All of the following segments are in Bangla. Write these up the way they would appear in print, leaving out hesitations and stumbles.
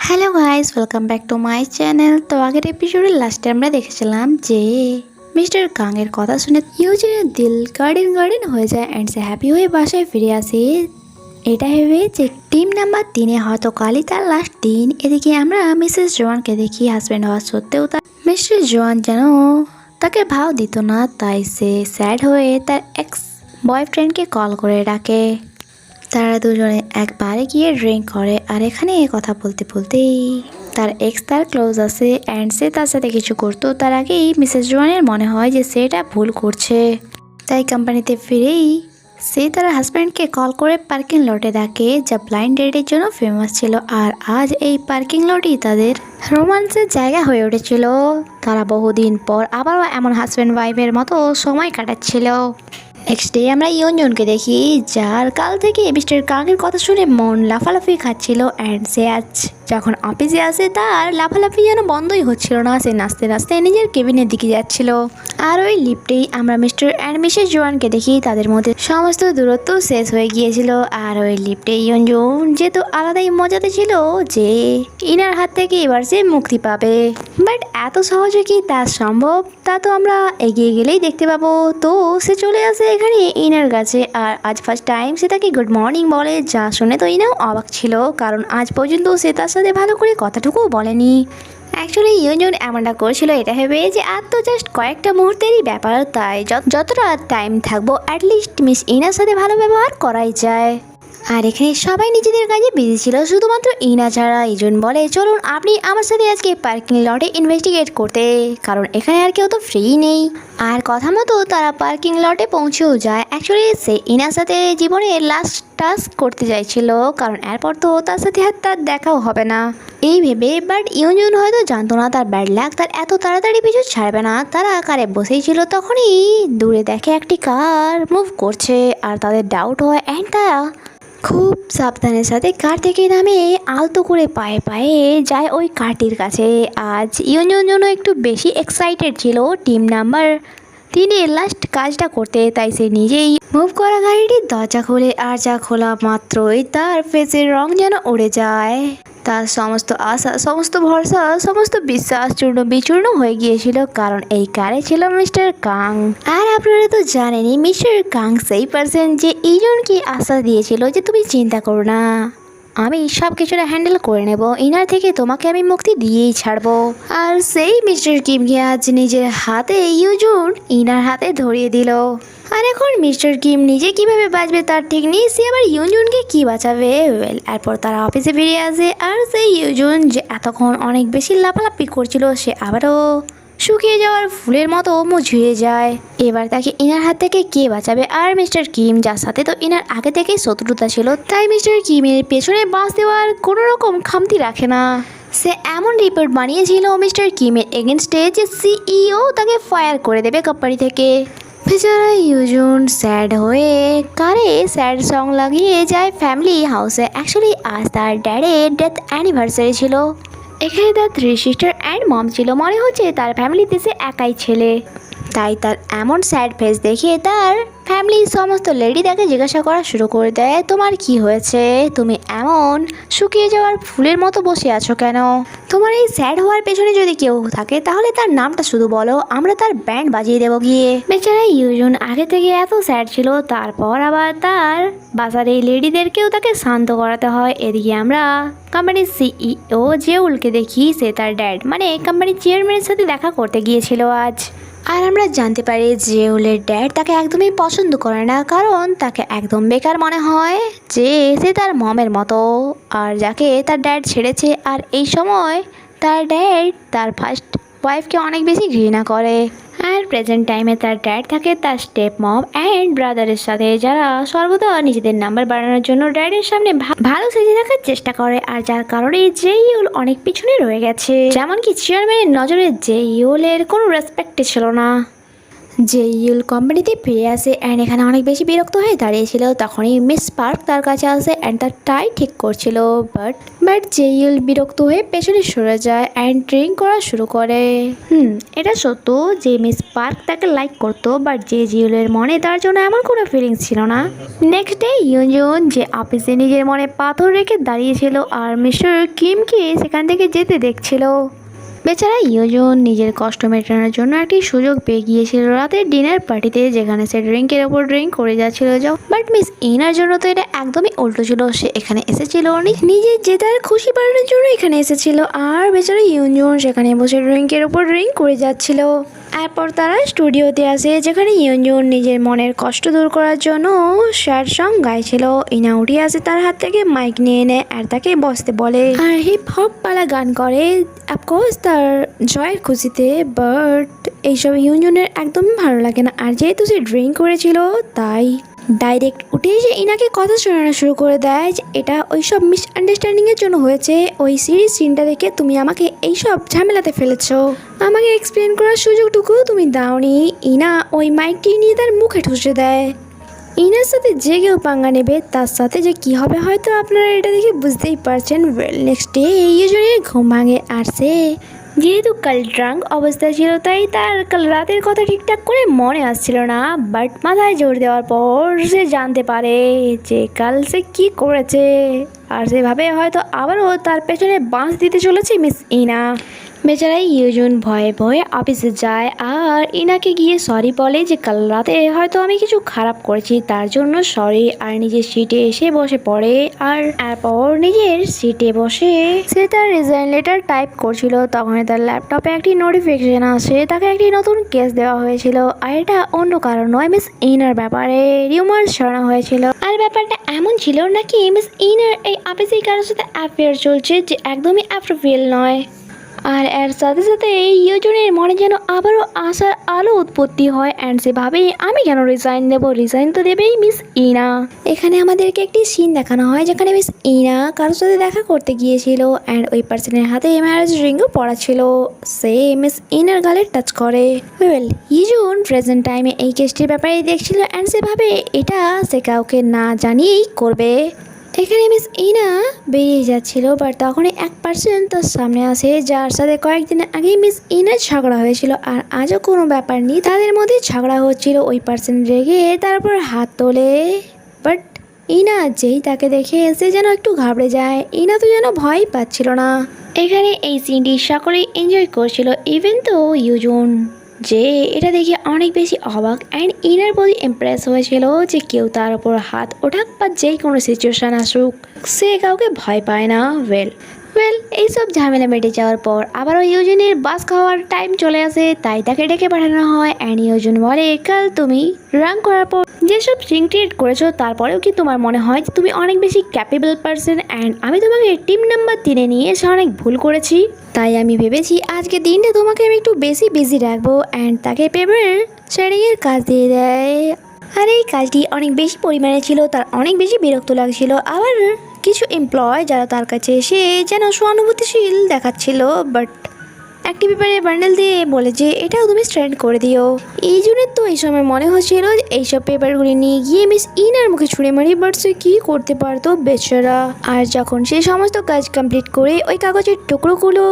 Hello guys, welcome back to my channel. তো আগের এপিসোডে লাস্টে আমরা দেখেছিলাম যে মিস্টার কাংয়ের কথা শুনে ইউজেনের দিল গার্ডেন গার্ডেন হয়ে যায় অ্যান্ড সে হ্যাপি হয়ে বাসায় ফিরে আসে। এটা ভেবে যে টিম নাম্বার 3-এ হয়তো কালই তার লাস্ট দিন। এদিকে আমরা মিসেস জোয়ানকে দেখি হাজব্যান্ড হওয়া সত্ত্বেও তার মিস্টার জোয়ান যেন তাকে ভাও দিত না, তাই সে স্যাড হয়ে তার এক্স বয়ফ্রেন্ডকে কল করে ডাকে। তারা দুজনে এক বারে গিয়ে ড্রিঙ্ক করে আর এখানে কথা বলতে বলতেই তার এক্স তার ক্লোজ আছে অ্যান্ড সে তার সাথে কিছু করতো তার আগেই মিসেস জোয়ানের মনে হয় যে সেটা ভুল করছে। তাই কোম্পানিতে ফিরেই সে তার হাজব্যান্ডকে কল করে পার্কিং লটে ডাকে, যা ব্লাইন্ড ডেটের জন্য ফেমাস ছিল। আর আজ এই পার্কিং লটই তাদের রোমান্সের জায়গা হয়ে উঠেছিল। তারা বহুদিন পর আবারও এমন হাজব্যান্ড ওয়াইফের মতো সময় কাটাচ্ছিল। নেক্সট ডে আমরা ইয়নজনকে দেখি, যার কাল থেকে মিস্টার কাংয়ের কথা শুনে মন লাফালাফি খাচ্ছিল অ্যান্ড সে আজ যখন অফিসে আসে তার লাফালাফি যেন বন্ধই হচ্ছিল না। সে নাচতে নাচতে নিজের কেবিনের দিকে যাচ্ছিল। আর ওই লিফটেই আমরা মিস্টার অ্যান্ড মিসেস জোয়ানকে দেখি, তাদের মধ্যে সমস্ত দূরত্ব শেষ হয়ে গিয়েছিল। আর ওই লিফটে ইয়নজন যেহেতু আলাদাই মজাতে ছিল যে ইনার হাত থেকে এবার সে মুক্তি পাবে, বাট এত সহজে কি তা সম্ভব তা তো আমরা এগিয়ে গেলেই দেখতে পাবো। তো সে চলে আসে এখানে ইনার কাছে আর আজ ফার্স্ট টাইম সে তাকে গুড মর্নিং বলে, যা শুনে তো ইনাও অবাক ছিল, কারণ আজ পর্যন্ত সে তার সাথে ভালো করে কথাটুকুও বলেনি। অ্যাকচুয়ালি ইয়নজন এমনটা করেছিল এটা ভেবে যে আর তো জাস্ট কয়েকটা মুহূর্তেরই ব্যাপার, তাই যতটা টাইম থাকবো অ্যাটলিস্ট মিস ইনার সাথে ভালো ব্যবহার করাই যায়। আর এখানে সবাই নিজেদের কাজে বিজি ছিল, শুধুমাত্র ইনা ছাড়া। ইজন বলে, চলুন আপনি আমার সাথে আজকে পার্কিং লটে ইনভেস্টিগেট করতে, কারণ এখানে আর কেউ তো ফ্রি নেই। আর কথা মতো তারা পার্কিং লটে পৌঁছেও যায়। অ্যাকচুয়ালি সে ইনার সাথে জীবনে লাস্ট টাস্ক করতে চাইছিল, কারণ এরপর তো তার সাথে আর তার দেখাও হবে না এই ভেবে। বাট ইয়নজন হয়তো জানতো না তার ব্যাড লাক তার এত তাড়াতাড়ি পিছু ছাড়বে না। তারা কারে বসেই ছিল, তখনই দূরে দেখে একটি কার মুভ করছে আর তাদের ডাউট হয় অ্যান্ড তারা খুব সাবধানের সাথে কার থেকে নামে আলতো করে পায়ে পায়ে যায় ওই কারটির কাছে। আজ ইয়নজন জন্য একটু বেশি এক্সাইটেড ছিল টিম নাম্বার 3-এর লাস্ট কাজটা করতে, তাই সে নিজেই মুভ করা গাড়িটির দরজা খোলে। আর যা খোলা মাত্রই তার ফেসের রং যেন উড়ে যায়। তার সমস্ত আশা, সমস্ত ভরসা, সমস্ত বিশ্বাস চূর্ণ বিচূর্ণ হয়ে গিয়েছিল, কারণ এই কারে ছিল মিস্টার কাং। আর আপনারা তো জানেনই মিস্টার কাং সেই পার্সন যে ইজনকে আশা দিয়েছিল যে তুমি চিন্তা করো না, আমি সব কিছুটা হ্যান্ডেল করে নেব, ইনার থেকে তোমাকে আমি মুক্তি দিয়েই ছাড়বো। আর সেই মিস্টার কিমকে আজ নিজের হাতে ইউজন ইনার হাতে ধরিয়ে দিল। আর এখন মিস্টার কিম নিজে কিভাবে বাঁচবে তার ঠিক নেই, সে আবার ইউজনকে কি বাঁচাবে। ওয়েল, এরপর তারা অফিসে ফিরে আসে আর সেই ইউজন যে এতক্ষণ অনেক বেশি লাফালাফি করছিল সে আবারও শুকিয়ে যাওয়ার ফুলের মতো মুঝিয়ে যায়। এবার তাকে ইনার হাত থেকে কে বাঁচাবে। আর মিস্টার কিম, যার সাথে তো ইনার আগে থেকেই শত্রুতা ছিল, তাই মিস্টার কিমের পেছনে বাঁশ দেওয়ার কোনো রকম খামতি রাখে না। সে এমন রিপোর্ট বানিয়েছিল মিস্টার কিমের এগেনস্টে যে সিইও তাকে ফায়ার করে দেবে কোম্পানি থেকে। বেচারা ইউজন স্যাড হয়ে কারে স্যাড সং লাগিয়ে যায় ফ্যামিলি হাউসে। অ্যাকচুয়ালি আজ তার ড্যাডের ডেথ অ্যানিভার্সারি ছিল। এখানে তার 3 সিস্টার অ্যান্ড মম ছিল, মনে হচ্ছে তার ফ্যামিলিতে সে একাই ছেলে। তাই তার এমন স্যাড ফেস দেখে তার ফ্যামিলির সমস্ত লেডি তাকে জিজ্ঞাসা করা শুরু করে দেয়, তোমার কি হয়েছে, তুমি এমন শুকিয়ে যাওয়ার ফুলের মতো বসে আছো কেন, তোমার এই স্যাড হওয়ার পেছনে যদি কেউ থাকে তাহলে তার নামটা শুধু বলো, আমরা তার ব্যান্ড বাজিয়ে দেবো গিয়ে। বেচারা ইউজন আগে থেকে এত স্যাড ছিল, তারপর আবার তার বাজারে এই লেডিদেরকেও তাকে শান্ত করাতে হয়। এদিকে আমরা কোম্পানির সিইও জেউলকে দেখি, সে তার ড্যাড মানে কোম্পানির চেয়ারম্যানের সাথে দেখা করতে গিয়েছিল আজ। আর আমরা জানতে পারি জেউলের ড্যাড তাকে একদমই পছন্দ করে না, কারণ তাকে একদম বেকার মনে হয় যে সে তার মমের মতো, আর যাকে তার ড্যাড ছেড়েছে। আর এই সময় তার ড্যাড তার ফার্স্ট ওয়াইফকে অনেক বেশি ঘৃণা করে। আর প্রেজেন্ট টাইমে তার ড্যাড থাকে তার স্টেপ মম অ্যান্ড ব্রাদারের সাথে, যারা সর্বদা নিজেদের নাম্বার বাড়ানোর জন্য ড্যাডের সামনে ভালো সেজে থাকার চেষ্টা করে। আর যার কারণে জেইউল অনেক পিছনে রয়ে গেছে, যেমন কি চেয়ারম্যানের নজরে জেইউলের কোনো রেসপেক্ট ছিল না। যে ইউল কোম্পানিতে ফিরে আসে অ্যান্ড এখানে অনেক বেশি বিরক্ত হয়ে দাঁড়িয়েছিল। তখনই মিস পার্ক তার কাছে আসে অ্যান্ড তার টাই ঠিক করছিল। বাট যে ইউল বিরক্ত হয়ে পেছনে সরে যায় অ্যান্ড ড্রিঙ্ক করা শুরু করে। এটা সত্য যে মিস পার্ক তাকে লাইক করতো, বাট যে জিউলের মনে তার জন্য এমন কোনো ফিলিংস ছিল না। নেক্সট ডে ইউজন যে অফিসে নিজের মনে পাথর রেখে দাঁড়িয়েছিল আর মিস্টার কিমকে সেখান থেকে যেতে দেখছিল। বেচারা ইউজন নিজের কষ্ট মেটানোর জন্য একটি সুযোগ পেয়ে গিয়েছিল রাতের ডিনার পার্টিতে, যেখানে সে ড্রিঙ্কের ওপর ড্রিঙ্ক করে যাচ্ছিল। বাট মিস ইনার জন্য তো এটা একদমই উল্টো ছিল। সে এখানে এসেছিল নিজের জেতার খুশি বাড়ানোর জন্য এখানে এসেছিল, আর বেচারা ইউজন সেখানে বসে ড্রিঙ্কের ওপর ড্রিঙ্ক করে যাচ্ছিল। এরপর তারা স্টুডিওতে আসে, যেখানে ইউজন নিজের মনের কষ্ট দূর করার জন্য স্যাড সং গাইছিল। ইনা উঠে আসে তার হাত থেকে মাইক নিয়ে নেয় আর তাকে বসতে বলে আর হিপ হপ পালা গান করে, অফকোর্স তার জয়ের খুশিতে। বাট এইসব ইউজনের একদমই ভালো লাগে না, আর যেহেতু সে ড্রিঙ্ক করেছিল তাই ডাইরেক্ট উঠে এসে ইনাকে কথা শোনানো শুরু করে দেয় যে এটা ওইসব মিসআন্ডারস্ট্যান্ডিংয়ের জন্য হয়েছে। ওই সিরিজ সিনটা দেখে তুমি আমাকে এইসব ঝামেলাতে ফেলেছো, আমাকে এক্সপ্লেন করার সুযোগটুকু তুমি দাওনি। ইনা ওই মাইকটি নিয়ে তার মুখে ঠুসে দেয়। ইনার সাথে যে কেউ পাঙ্গা নেবে তার সাথে যে কি হবে হয়তো আপনারা এটা দেখে বুঝতেই পারছেন। নেক্সট ডে ইউজনের ঘুম ভাঙে, আর সে যেহেতু কাল ড্রাঙ্ক অবস্থা ছিল তাই তার কাল রাতের কথা ঠিকঠাক করে মনে আসছিল না। বাট মাথায় জোর দেওয়ার পর সে জানতে পারে যে কাল সে কি করেছে, আর সেভাবে হয়তো আবারও তার পেছনে বাঁশ দিতে চলেছে মিস ইনা। বেচারা ইউজন ভয়ে ভয়ে অফিসে যায় আর ইনাকে গিয়ে সরি বলে যে কাল রাতে হয়তো আমি কিছু খারাপ করেছি, তার জন্য সরি। আর নিজের সিটে এসে বসে পড়ে, আর এরপর নিজের সিটে বসে সে তার রিজাইন লেটার টাইপ করছিল। তখন তার ল্যাপটপে একটি নোটিফিকেশন আসে, তাকে একটি নতুন কেস দেওয়া হয়েছিল। আর এটা অন্য কারণ নয়, মিস ইনার ব্যাপারে রিউমার্স ছড়ানো হয়েছিল। আর ব্যাপারটা এমন ছিল নাকি মিস ইনার এই অফিসে কারোর সাথে অ্যাফেয়ার চলছে, যে একদমই অ্যাপ্রোপ্রিয়েট নয়। আর এর সাথে সাথে ইউজনের মনে যেন আবারও আশার আলো উৎপত্তি হয়, অ্যান্ড সেভাবে আমি কেন রিজাইন দেবো, রিজাইন তো দেবেই মিস ইনা। এখানে আমাদেরকে একটি সিন দেখানো হয় যেখানে মিস ইনা কারোর সাথে দেখা করতে গিয়েছিল অ্যান্ড ওই পার্সনের হাতে ম্যারেজ রিংও পড়া ছিল। সে মিস ইনার গালে টাচ করে। ইউজন প্রেজেন্ট টাইমে এই কেসটির ব্যাপারে দেখছিল অ্যান্ড সেভাবে এটা সে কাউকে না জানিয়েই করবে। এখানে মিস ইনা বেরিয়ে যাচ্ছিল, বাট তখনই এক পার্সন তার সামনে আসে যার সাথে কয়েকদিন আগেই মিস ইনার ঝগড়া হয়েছিল, আর আজও কোনো ব্যাপার নেই তাদের মধ্যে ঝগড়া হচ্ছিল। ওই পার্সন রেগে তারপর হাত তোলে, বাট ইনা যেই তাকে দেখে সে যেন একটু ঘাবড়ে যায়। ইনা তো যেন ভয় পাচ্ছিল না। এখানে এই সিনটি সকলেই এনজয় করছিল, ইভেন তো ইউজন, যে এটা দেখে অনেক বেশি অবাক অ্যান্ড ইনার প্রতি ইমপ্রেস হয়েছিল যে কেউ তার ওপর হাত ওঠাক বা যেই কোনো সিচুয়েশান আসুক সে কাউকে ভয় পায় না। ওয়েল এইসব ঝামেলা মেটে যাওয়ার পর আবারও ইউজনের বাস খাওয়ার টাইম চলে আসে, তাই তাকে ডেকে পাঠানো হয়। অ্যান্ড ইউজন বলে কাল তুমি রান করার পর যেসব সিং ক্রিয়েট করেছো তারপরেও কি তোমার মনে হয় যে তুমি অনেক বেশি ক্যাপেবল পারসন, অ্যান্ড আমি তোমাকে টিম নাম্বার 3-এ নিয়ে এসে অনেক ভুল করেছি, তাই আমি ভেবেছি আজকে দিনটা তোমাকে আমি একটু বেশি বিজি রাখবো। অ্যান্ড তাকে পেপার শেডিংয়ের কাজ দিয়ে দেয়, আর এই কাজটি অনেক বেশি পরিমাণে ছিল, তার অনেক বেশি বিরক্ত লাগছিল। আবার কিছু এমপ্লয় যারা তার কাছে এসে যেন সহানুভূতিশীল দেখাচ্ছিল, বাট একটি পেপারে বান্ডেল দিয়ে বলে যে এটাও তুমি স্ট্যান্ড করে দিও। এই জন্যের তো এই সময় মনে হচ্ছিল এইসব পেপারগুলি নিয়ে গিয়ে মিস ইনার মুখে ছুঁড়ে মারি, বাট সে কী করতে পারতো বেচারা। আর যখন সে সমস্ত কাজ কমপ্লিট করে ওই কাগজের টুকরোগুলো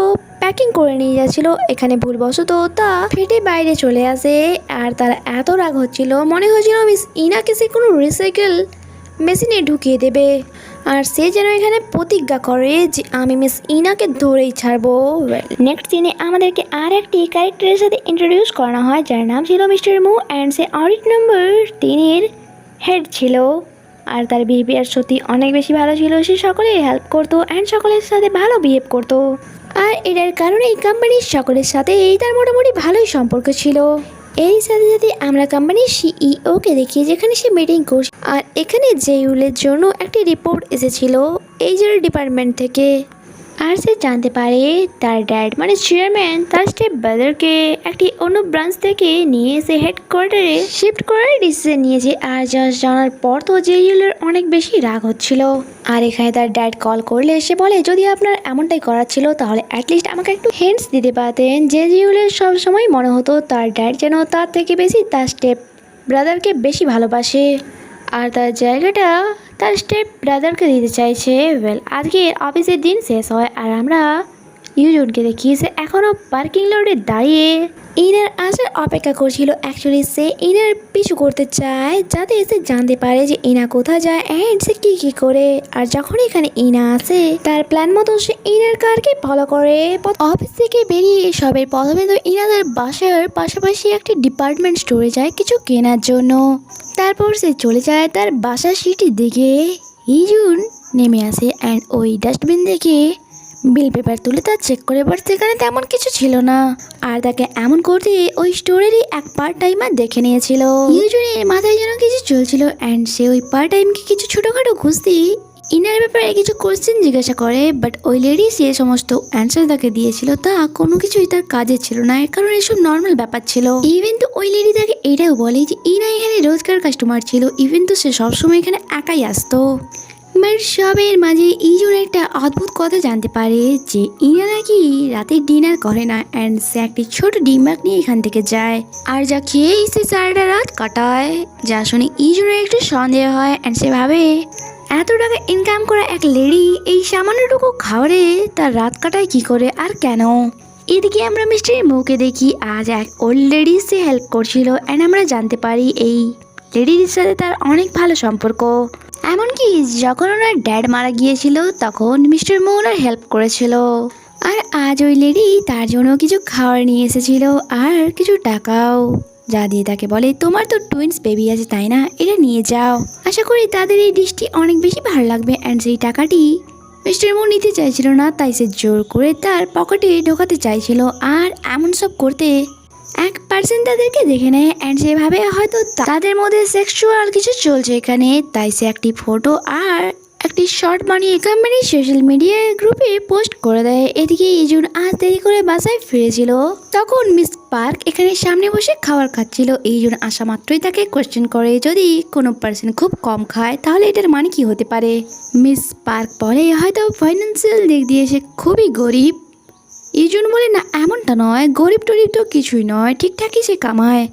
প্যাকিং করে নিয়ে যাচ্ছিল, এখানে ভুলবশত তা ফেটে বাইরে চলে আসে। আর তার এত রাগ হচ্ছিল, মনে হচ্ছিল মিস ইনাকে সে কোনো রিসাইকেল মেশিনে ঢুকিয়ে দেবে। আর সে যেন এখানে প্রতিজ্ঞা করে যে আমি মিস ইনাকে ধরেই ছাড়বো। নেক্সট সিনে আমাদেরকে আর একটি ক্যারেক্টারের সাথে ইন্ট্রোডিউস করানো হয় যার নাম ছিল মিস্টার মু, অ্যান্ড সে অডিট নাম্বার 3-এর হেড ছিল। আর তার বিহেভিয়ার সত্যি অনেক বেশি ভালো ছিল, সে সকলের হেল্প করতো অ্যান্ড সকলের সাথে ভালো বিহেভ করতো। আর এটার কারণে এই কোম্পানির সকলের সাথে তার মোটামুটি ভালোই সম্পর্ক ছিল। এর সাথে সাথে আমরা কোম্পানির সিইওকে দেখি যেখানে সে মিটিং করছে, আর এখানে জেইউলের জন্য একটি রিপোর্ট এসেছিল এইচআর ডিপার্টমেন্ট থেকে। আর সে জানতে পারে তার ড্যাড মানে চেয়ারম্যান তার স্টেপ ব্রাদারকে একটি অন্য ব্রাঞ্চ থেকে নিয়ে এসে হেডকোয়ার্টারে শিফট করার ডিসিশন নিয়েছে। আর জাস্ট জানার পর তো জেইউলের অনেক বেশি রাগ হচ্ছিল। আর এখানে তার ড্যাড কল করলে সে বলে যদি আপনার এমনটাই করার ছিল তাহলে অ্যাটলিস্ট আমাকে একটু হিন্টস দিতে পারতেন। জেইউলের সবসময় মনে হতো তার ড্যাড যেন তার থেকে বেশি তার স্টেপ ব্রাদারকে বেশি ভালোবাসে আর তার জায়গাটা তার স্টেপ ব্রাদারকে দিতে চাইছে। আজকে অফিসের দিন শেষ হয় আর আমরা ইউজনকে দেখি সে এখনও পার্কিং লটে দাঁড়িয়ে ইনার আসার অপেক্ষা করছিল। অ্যাকচুয়ালি সে ইনার পিছু করতে চায় যাতে সে জানতে পারে যে ইনা কোথায় যায় অ্যান্ড সে কী করে। আর যখন এখানে ইনা আসে তার প্ল্যান মতো সে ইনার কারকে ফলো করে অফিস থেকে বেরিয়ে সবের প্রথমে তো ইনাদের বাসার পাশাপাশি একটি ডিপার্টমেন্ট স্টোরে যায় কিছু কেনার জন্য। তারপর সে চলে যায় তার বাসার সিটির দিকে। ইজুন নেমে আসে অ্যান্ড ওই ডাস্টবিন দেখে বিল পেপার তুলে তার চেক করে বাট সেখানে তেমন কিছু ছিল না। আর তাকে এমন করতে ওই স্টোরেরই এক পার্ট টাইমার দেখে নিয়েছিল। ইউজুনের মাথায় যেন কিছু চলছিল অ্যান্ড সে ওই পার্ট টাইমকে কিছু ছোটোখাটো খুঁজতেই ইনার ব্যাপারে কিছু কোশ্চেন জিজ্ঞাসা করে বাট ওই লেডি সে সমস্ত অ্যান্সার তাকে দিয়েছিল তা কোনো কিছুই তার কাজে ছিল না, কারণ এসব নর্মাল ব্যাপার ছিল। ইভেন তো ওই লেডি তাকে এটাও বলে যে ইনা এখানে রোজকার কাস্টমার ছিল, ইভেন তো সে সবসময় এখানে একাই আসতো। বাট সবের মাঝে ইজুন একটা অদ্ভুত কথা জানতে পারে যে ইনা নাকি রাতে ডিনার করে না অ্যান্ড সে একটি ছোট ডিম্বাক নিয়ে এখান থেকে যায় আর যা খেয়েই সে সারাটা রাত কাটায়। যা শুনে ইজুনের একটু সন্দেহ হয় অ্যান্ড সে ভাবে এত টাকা ইনকাম করা এক লেডি এই সামান্যটুকু খাবারে তার রাত কাটায় কি করে আর কেন। এদিকে আমরা মিস্টার মুকে দেখি আজ এক ওল্ড লেডি সে হেল্প করছিল অ্যান্ড আমরা জানতে পারি এই লেডির সাথে তার অনেক ভালো সম্পর্ক। এমনকি যখন ওনার ড্যাড মারা গিয়েছিল তখন মিস্টার মো ওনার হেল্প করেছিল। আর আজ ওই লেডি তার জন্য কিছু খাবার নিয়ে এসেছিল আর কিছু টাকাও, যা দিয়ে তাকে বলে তোমার তো টুইন্স বেবি আছে তাই না, এটা নিয়ে যাও। আশা করি তাদের এই ডিশটি অনেক বেশি ভালো লাগবে। অ্যান্ড সেই টাকাটি মিস্টার মো নিতে চাইছিল না তাই সে জোর করে তার পকেটে ঢোকাতে চাইছিল। আর এমন সব করতে এক পার্সেন্ট তাদেরকে দেখে নেয় অ্যান্ড সেভাবে হয়তো তাদের মধ্যে সেক্সুয়াল কিছু চলছে এখানে, তাই সে একটি ফটো আর একটি শর্ট বানিয়ে কোম্পানির সোশ্যাল মিডিয়া গ্রুপে পোস্ট করে দেয়। এদিকে ইজুন আজ দেরি করে বাসায় ফিরেছিল তখন মিস পার্ক এখানে সামনে বসে খাবার খাচ্ছিল। ইজুন আসা মাত্রই তাকে কোয়েশ্চেন করে যদি কোনো পার্সন খুব কম খায় তাহলে এটার মানে কি হতে পারে। মিস পার্ক বলে হয়তো ফাইন্যান্সিয়াল দিক দিয়ে সে খুবই গরিব। ইজুন বলে না এমনটা নয়, গরিব টরিব তো কিছুই নয়, ঠিকঠাকই সে কামায়।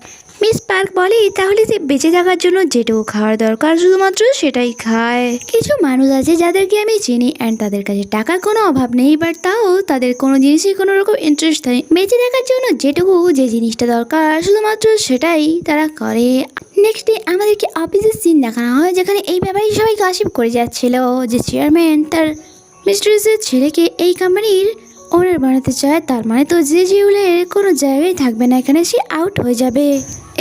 মিস পার্ক বলে তাহলে সে বেঁচে থাকার জন্য যেটুকু খাওয়ার দরকার শুধুমাত্র সেটাই খায়। কিছু মানুষ আছে যাদেরকে আমি চিনি অ্যান্ড তাদের কাছে টাকার কোনো অভাব নেই বাট তাও তাদের কোনো জিনিসে কোনো রকম ইন্টারেস্ট নেই, বেঁচে থাকার জন্য যেটুকু যে জিনিসটা দরকার শুধুমাত্র সেটাই তারা করে। নেক্সট ডে আমাদেরকে অফিসের সিন দেখানো হয় যেখানে এই ব্যাপারে সবাই গসিপ করে যাচ্ছিল যে চেয়ারম্যান তার মিস্ট্রেসের ছেলেকে এই কোম্পানির ওনার বানাতে চায়, তার মানে তো জেইউলের কোনো জায়গায় থাকবে না, এখানে সে আউট হয়ে যাবে।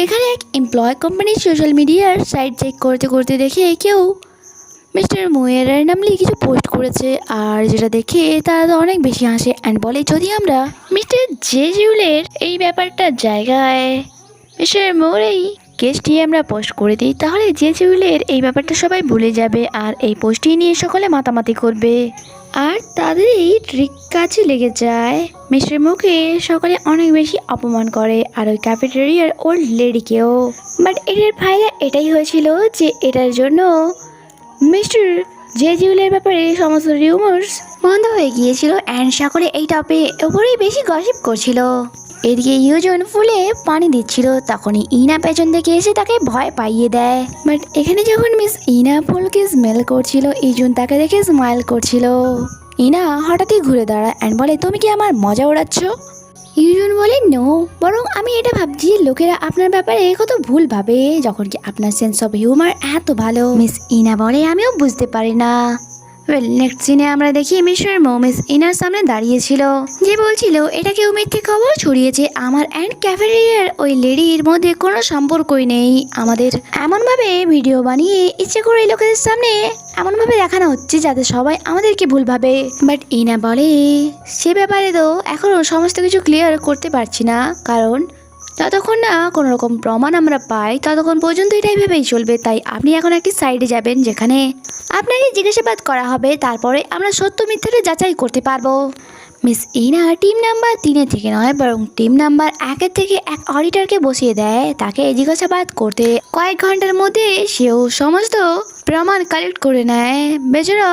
এখানে এক এমপ্লয় কোম্পানির সোশ্যাল মিডিয়ার সাইট চেক করতে করতে দেখে কেউ মিস্টার মোয়ের র্যান্ডামলি কিছু পোস্ট করেছে আর যেটা দেখে তারা তো অনেক বেশি হাসে অ্যান্ড বলে যদি আমরা মিস্টার জেইউলের এই ব্যাপারটার জায়গায় মিস্টার মোর এই কেসটি আমরা পোস্ট করে দিই তাহলে জেইউলের এই ব্যাপারটা সবাই ভুলে যাবে আর এই পোস্টটি নিয়ে সকলে মাতামাতি করবে। আর তাদের এই ট্রিক কাজে লেগে যায়। মিস্টার মুকে সকলে অনেক বেশি অপমান করে আর ওই ক্যাফেটেরিয়ার ওল্ড লেডিকেও। বাট এটার ফায়দা এটাই হয়েছিল যে এটার জন্য মিস্টার জেইউলের ব্যাপারে সমস্ত রিউমার্স বন্ধ হয়ে গিয়েছিল অ্যান্ড সকলে এই টপে ওপরেই বেশি গসিপ করছিল। এদিকে ইউজন ফুলে পানি দিচ্ছিল তখনই ইনা পেছন থেকে এসে তাকে ভয় পাইয়ে দেয়। বাট এখানে যখন মিস ইনা ফুলকে স্মেল করছিল ইজুন তাকে দেখে স্মাইল করছিল। ইনা হঠাৎই ঘুরে দাঁড়ায় অ্যান্ড বলে তুমি কি আমার মজা ওড়াচ্ছ। ইউজন বলে নো, বরং আমি এটা ভাবছি লোকেরা আপনার ব্যাপারে কত ভুল ভাবে যখন কি আপনার সেন্স অফ হিউমার এত ভালো। মিস ইনা বলে আমিও বুঝতে পারি না। নেক্সট সিনে আমরা দেখি মিস্টার মো মিস ইনার সামনে দাঁড়িয়েছিল যে বলছিল এটা কেউ মিথ্যে খবর ছড়িয়েছে, আমার অ্যান্ড ক্যাফেটেরিয়ার ওই লেডির মধ্যে কোনো সম্পর্কই নেই, আমাদের এমনভাবে ভিডিও বানিয়ে ইচ্ছে করে লোকেদের সামনে এমনভাবে দেখানো হচ্ছে যাতে সবাই আমাদেরকে ভুল ভাবে। বাট ইনা বলে সে ব্যাপারে তো এখনও সমস্ত কিছু ক্লিয়ার করতে পারছি না কারণ যতক্ষণ না কোনো রকম প্রমাণ আমরা পাই ততক্ষণ পর্যন্ত এটাই ভেবেই চলবে। তাই আপনি এখন একটি সাইডে যাবেন যেখানে আপনাকে জিজ্ঞাসাবাদ করা হবে, তারপরে আমরা সত্য মিথ্যাটা যাচাই করতে পারবো। মিস ইনা টিম নাম্বার 3 থেকে নয় বরং টিম নাম্বার 1 থেকে এক অডিটরকে বসিয়ে দেয় তাকে জিজ্ঞাসাবাদ করতে। কয়েক ঘন্টার মধ্যে সেও সমস্ত প্রমাণ কালেক্ট করে নেয়। বেচারা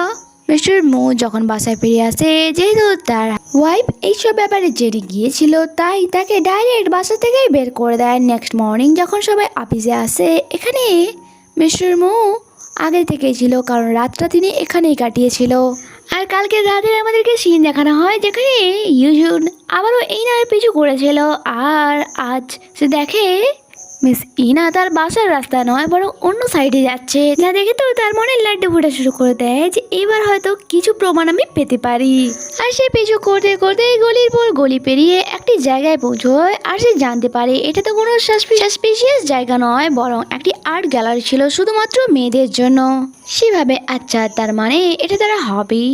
মিস্টার মু যখন বাসায় ফিরে আসে, যেহেতু তার ওয়াইফ এইসব ব্যাপারে জেনে গিয়েছিল তাই তাকে ডাইরেক্ট বাসা থেকেই বের করে দেয়। নেক্সট মর্নিং যখন সবাই অফিসে আসে, এখানে মিস্টার মু আগে থেকেই ছিল কারণ রাতটা তিনি এখানেই কাটিয়েছিল। আর কালকে রাতে আমাদেরকে সিন দেখানো হয় যেখানে ইউজুন আবারও ইনার পিছু করেছিল। আর আজ সে দেখে মিস ইনা তার বাসার রাস্তা নয় বরং অন্য সাইডে যাচ্ছে, যা দেখে তো তার মনে লাড্ডু ফোটা শুরু করে দেয় যে এবার হয়তো কিছু প্রমাণ আমি পেতে পারি। আর সে পিছু করতে করতে গলির পর গলি পেরিয়ে একটি জায়গায় পৌঁছয়। আর সে জানতে পারে এটা তো কোনো সাসপিশিয়াস জায়গা নয় বরং একটি আর্ট গ্যালারি ছিল শুধুমাত্র মেয়েদের জন্য। সেভাবে আচ্ছা, তার মানে এটা তারা হবেই।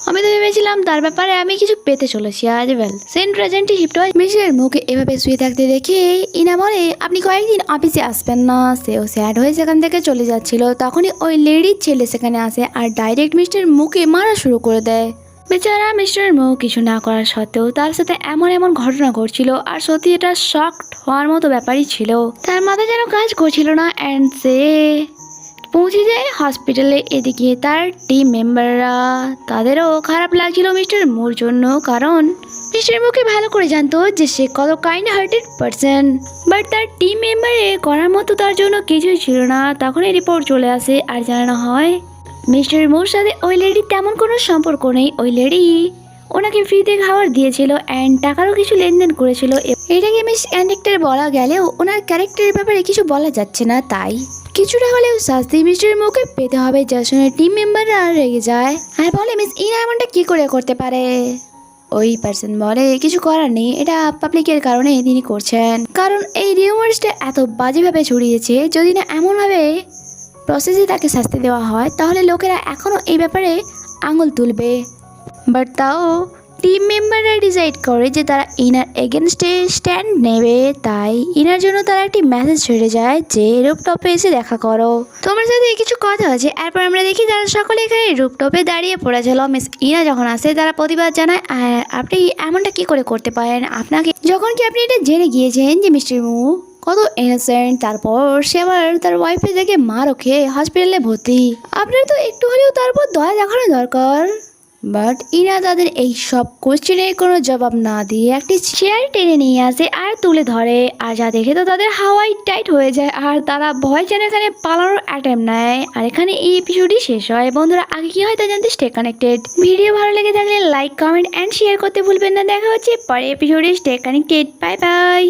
আমি তো ভেবেছিলাম তার ব্যাপারে আমি কিছু পেতে চলেছি আজ। সেন্ট প্রেজেন্টে শিফট হয়। মিস্টার মুখে এভাবে শুয়ে থাকতে দেখে ইনা বলে আপনি কয়েকদিন অফিসে আসবেন না। সেও স্যাড হয়ে সেখান থেকে চলে যাচ্ছিল। তখনই ওই লেডির ছেলে সেখানে আসে আর ডাইরেক্ট মিস্টার মুখে মারা শুরু করে দেয়। বেচারা মিস্টার মু কিছু না করার সত্ত্বেও তার সাথে এমন এমন ঘটনা ঘটছিল আর সত্যি এটা শকড হওয়ার মতো ব্যাপারই ছিল। তার মাথায় যেন কাজ করছিল না অ্যান্ড সে পৌঁছে যায় হসপিটালে। এদিকে তার টিম মেম্বাররা, তাদেরও খারাপ লাগছিল মিস্টার মুর জন্য, কারণ মিস্টার মুকে ভালো করে জানতো যে সে কত কাইন্ড হার্টেড পারসন। বাট তার টিম মেম্বারে করার মতো তার জন্য কিছুই ছিল না। তখনই রিপোর্ট চলে আসে আর জানানো হয় মিস্টার মুর সাথে ওই লেডির তেমন কোনো সম্পর্ক নেই। ওই লেডি ওনাকে ফ্রিতে খাবার দিয়েছিল অ্যান্ড টাকারও কিছু লেনদেন করেছিল। এটাকে মিস ক্যারেক্টার বলা গেলেও ওনার ক্যারেক্টারের ব্যাপারে কিছু বলা যাচ্ছে না, তাই কিছুটা হলেও শাস্তি মিস্টার মুকে পেতে হবে। যার শুনে টিম মেম্বাররা রেগে যায় আর বলে মিস ইনা এমনটা কি করে করতে পারে। ওই পার্সন বলে কিছু করার নেই, এটা পাবলিকের কারণে তিনি করছেন, কারণ এই রিউমার্সটা এত বাজেভাবে ছড়িয়েছে। যদি না এমনভাবে প্রসেসে তাকে শাস্তি দেওয়া হয় তাহলে লোকেরা এখনও এই ব্যাপারে আঙুল তুলবে। বাট তাও টিম মেম্বাররা ডিসাইড করে যে তারা ইনার এগেনস্টে স্ট্যান্ড নেবে। তাই ইনার জন্য তারা একটি মেসেজ ছেড়ে যায় যে রুপটপে এসে দেখা করো, তোমার সাথে কিছু কথা আছে। এরপর আমরা দেখি তারা সকলে এখানে রুপটপে দাঁড়িয়ে পড়েছিল। মিস ইনা যখন আসে তারা প্রতিবাদ জানায় আর আপনি এমনটা কি করে করতে পারেন, আপনাকে যখন কি আপনি এটা জেনে গিয়েছেন যে মিস্টার মু কত ইনোসেন্ট, তারপর সে আবার তার ওয়াইফে দেখে মারও খেয়ে হসপিটালে ভর্তি। আপনার তো একটু হলেও তারপর দয়া দেখানো দরকার। বাট ইনা তাদের এই সব কোশ্চেনের কোনো জবাব না দিয়ে একটি চেয়ার টেনে নিয়ে আসে আর তুলে ধরে। আর যা দেখে তো তাদের হাওয়াই টাইট হয়ে যায় আর তারা ভয় যেন এখানে পালানোর অ্যাটেম্প নেয়। আর এখানে এই এপিসোডই শেষ হয়। বন্ধুরা আগে কি হয় তা জানতে স্টে কানেক্টেড। ভিডিও ভালো লেগে থাকলে লাইক কমেন্ট অ্যান্ড শেয়ার করতে ভুলবেন না। দেখা হচ্ছে পরে এপিসোডে। Stay connected. Bye bye.